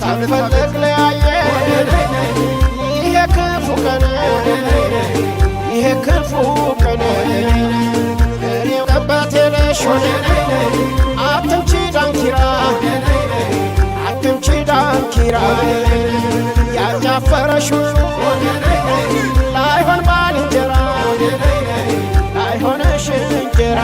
ሳንፈልግ ለያየን ይሄ ክፉ ቀን እኔው ጠባቴ ነሽ አትምቺ ዳንኪራ ያጫፈረሽ ላይሆን ባልንጀራ ላይሆነሽ እንጀራ